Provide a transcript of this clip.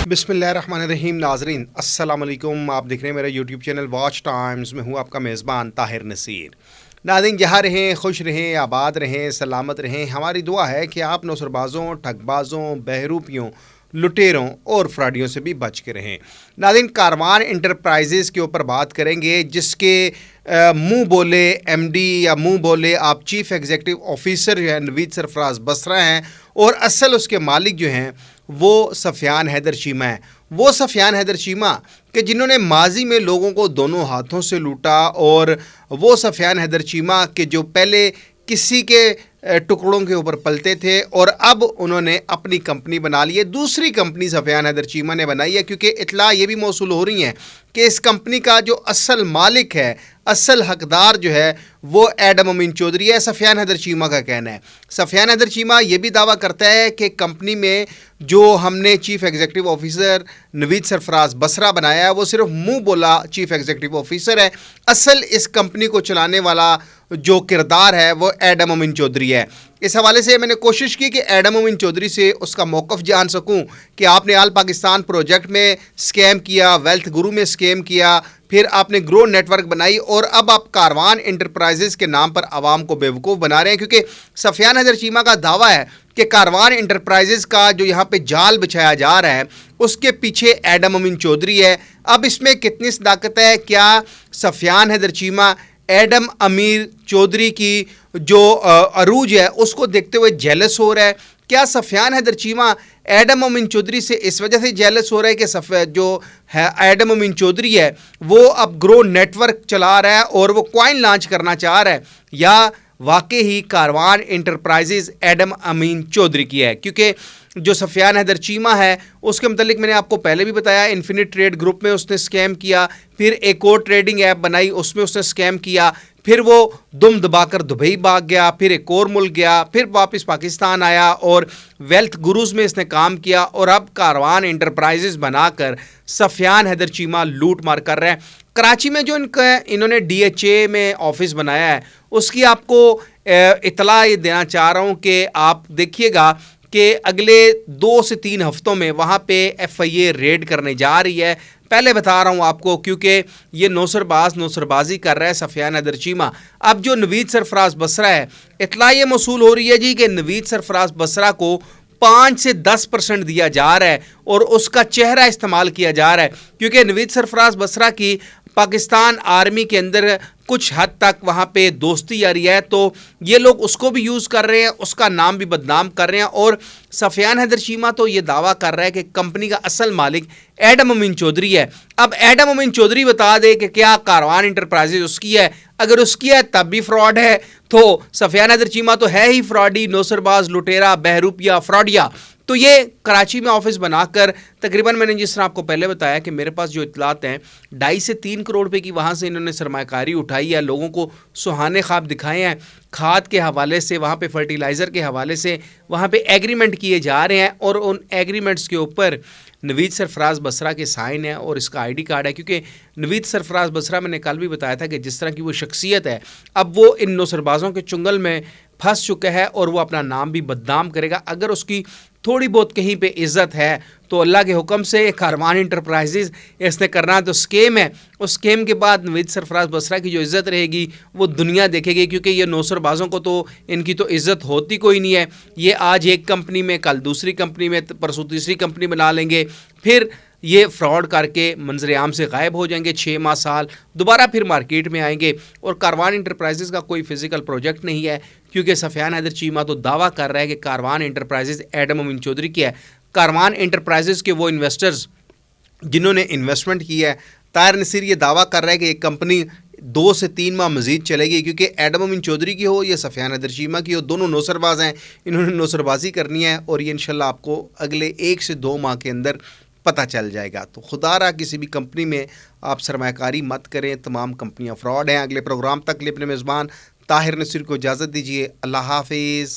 बिस्मिल्लाहिर्रहमानिर्रहीम। नाजरीन अस्सलाम वालेकुम। आप देख रहे हैं मेरा यूट्यूब चैनल वॉच टाइम्स में हूँ आपका मेज़बान ताहिर नसीर। नाज़रीन जहाँ रहें खुश रहें, आबाद रहें, सलामत रहें। हमारी दुआ है कि आप नौसरबाज़ों, ठगबाज़ों, बहरूपियों, लुटेरों और फ्रॉडियों से भी बच के रहें। नाज़रीन कारवान इंटरप्राइजेज़ के ऊपर बात करेंगे, जिसके मुंह बोले एमडी या मुंह बोले आप चीफ़ एग्जीक्यूटिव ऑफिसर जो है नवीद सरफराज बसरा हैं, और असल उसके मालिक जो हैं वो सफियान हैदर चीमा है। वो सफियान हैदर चीमा कि जिन्होंने माजी में लोगों को दोनों हाथों से लूटा, और वो सफियान हैदर चीमा कि जो पहले किसी के टुकड़ों के ऊपर पलते थे और अब उन्होंने अपनी कंपनी बना ली है। दूसरी कंपनी सफियान हैदर चीमा ने बनाई है, क्योंकि इतला ये भी मौसूल हो रही हैं कि इस कंपनी का जो असल मालिक है, असल हकदार जो है वो एडम अमीन चौधरी है। सफियान हैदर चीमा का कहना है। सफियान हैदर चीमा ये भी दावा करता है कि कंपनी में जो हमने chief executive officer Naveed Sarfraz Basra बनाया है वो सिर्फ मुंह बोला चीफ़ एग्जीक्यूटिव ऑफिसर है। असल इस कंपनी को चलाने वाला जो किरदार है वो एडम अमीन चौधरी है। इस हवाले से मैंने कोशिश की कि एडम अमीन चौधरी से उसका मौक़िफ़ जान सकूं कि आपने आल पाकिस्तान प्रोजेक्ट में स्कैम किया, वेल्थ गुरु में स्कैम किया, फिर आपने ग्रो नेटवर्क बनाई और अब आप कारवान इंटरप्राइजेज़ के नाम पर आवाम को बेवकूफ़ बना रहे हैं। क्योंकि सफियान हैदर चीमा का दावा है कि कारवान इंटरप्राइजेज़ का जो यहाँ पे जाल बिछाया जा रहा है उसके पीछे एडम अमीन चौधरी है। अब इसमें कितनी सदाकत है? क्या सफियान हैदर चीमा एडम अमीर चौधरी की जो अरूज है उसको देखते हुए जेलस हो रहा है? क्या सफियान हैदर चीमा एडम अमीन चौधरी से इस वजह से जेलस हो रहा है कि जो है एडम अमीन चौधरी है वो अब ग्रो नेटवर्क चला रहा है और वो कॉइन लॉन्च करना चाह रहा है, या वाकई ही कारवान इंटरप्राइजेज़ एडम अमीन चौधरी की है? क्योंकि जो सफियान हैदर चीमा है उसके मतलब मैंने आपको पहले भी बताया, इन्फिनिट ट्रेड ग्रुप में उसने स्कैम किया, फिर एक और ट्रेडिंग ऐप बनाई उसमें उसने स्कैम किया, फिर वो दुम दबाकर दुबई भाग गया, फिर एक और मुल्क गया, फिर वापस पाकिस्तान आया और वेल्थ गुरुज में इसने काम किया, और अब कारवान इंटरप्राइजेज़ बनाकर सफियान हैदर चीमा लूट मार कर रहे हैं। कराची में जो इन्होंने DHA में ऑफिस बनाया है उसकी आपको इतला ये देना चाह रहा हूँ कि आप देखिएगा कि अगले 2 से 3 हफ्तों में वहाँ पे FIA रेड करने जा रही है। पहले बता रहा हूँ आपको, क्योंकि ये नौसरबाजी कर रहा है सफियान हैदर चीमा। अब जो नवीद सरफराज बसरा है, इतला ये मौसूल हो रही है जी कि नवीद सरफराज बसरा को 5 से 10% दिया जा रहा है और उसका चेहरा इस्तेमाल किया जा रहा है, क्योंकि नवीद सरफराज बसरा की पाकिस्तान आर्मी के अंदर कुछ हद तक वहाँ पे दोस्ती यारी है, तो ये लोग उसको भी यूज़ कर रहे हैं, उसका नाम भी बदनाम कर रहे हैं। और सफियान हैदर चीमा तो ये दावा कर रहा है कि कंपनी का असल मालिक एडम अमीन चौधरी है। अब एडम अमीन चौधरी बता दे कि क्या कारवान इंटरप्राइजेज उसकी है? अगर उसकी है तब भी फ्रॉड है, तो सफियान हैदर चीमा तो है ही फ्रॉडी, नौसरबाज, लुटेरा, बहरूपिया, फ्रॉडिया। तो ये कराची में ऑफिस बनाकर तकरीबन मैंने जिस तरह आपको पहले बताया कि मेरे पास जो इतलात हैं 2.5 से 3 करोड़ रुपए की वहाँ से इन्होंने सरमाकारी उठाई है, लोगों को सुहाने ख्वाब दिखाए हैं। खाद के हवाले से, वहाँ पे फर्टिलाइज़र के हवाले से वहाँ पे एग्रीमेंट किए जा रहे हैं, और उन एग्रीमेंट्स के ऊपर नवीद सरफराज बसरा के साइन है और इसका ID कार्ड है। क्योंकि नवीद सरफराज बसरा मैंने कल भी बताया था कि जिस तरह की वो शख्सियत है, अब वो इन नौसरबाज़ों के चुंगल में फंस चुका है और वो अपना नाम भी बदनाम करेगा। अगर उसकी थोड़ी बहुत कहीं पे इज़्ज़त है तो अल्लाह के हुक्म से कारवान इंटरप्राइजेज़ इसने करना तो स्केम है, उस स्केम के बाद नवीद सरफराज बसरा की जो इज़्ज़त रहेगी वो दुनिया देखेगी। क्योंकि ये नौसरबाज़ों को तो इनकी तो इज़्ज़त होती कोई नहीं है। ये आज एक कंपनी में, कल दूसरी कंपनी में, परसों तीसरी कंपनी बना लेंगे, फिर ये फ्रॉड करके मंजर आम से गायब हो जाएंगे, 6 माह साल दोबारा फिर मार्केट में आएंगे। और कारवान इंटरप्राइजेज़ का कोई फिजिकल प्रोजेक्ट नहीं है, क्योंकि सफियान हैदर चीमा तो दावा कर रहा है कि कारवान इंटरप्राइजेज़ एडम अमीन चौधरी की है। कारवान इंटरप्राइजेज़ के वो इन्वेस्टर्स जिन्होंने इन्वेस्टमेंट किया है, ताहिर नसीर ये दावा कर रहा है कि ये कंपनी 2 से 3 माह मज़ीद चलेगी, क्योंकि एडम अमीन चौधरी की हो या सफियान हैदर चीमा की हो, दोनों नौसरबाज हैं, इन्होंने नौसरबाजी करनी है, और ये इंशाल्लाह आपको अगले 1 से 2 माह के अंदर पता चल जाएगा। तो खुदारा किसी भी कंपनी में आप सरमायाकारी मत करें, तमाम कंपनियां फ्रॉड हैं। अगले प्रोग्राम तक लिए अपने मेज़बान ताहिर नसीर को इजाज़त दीजिए। अल्लाह हाफिज़।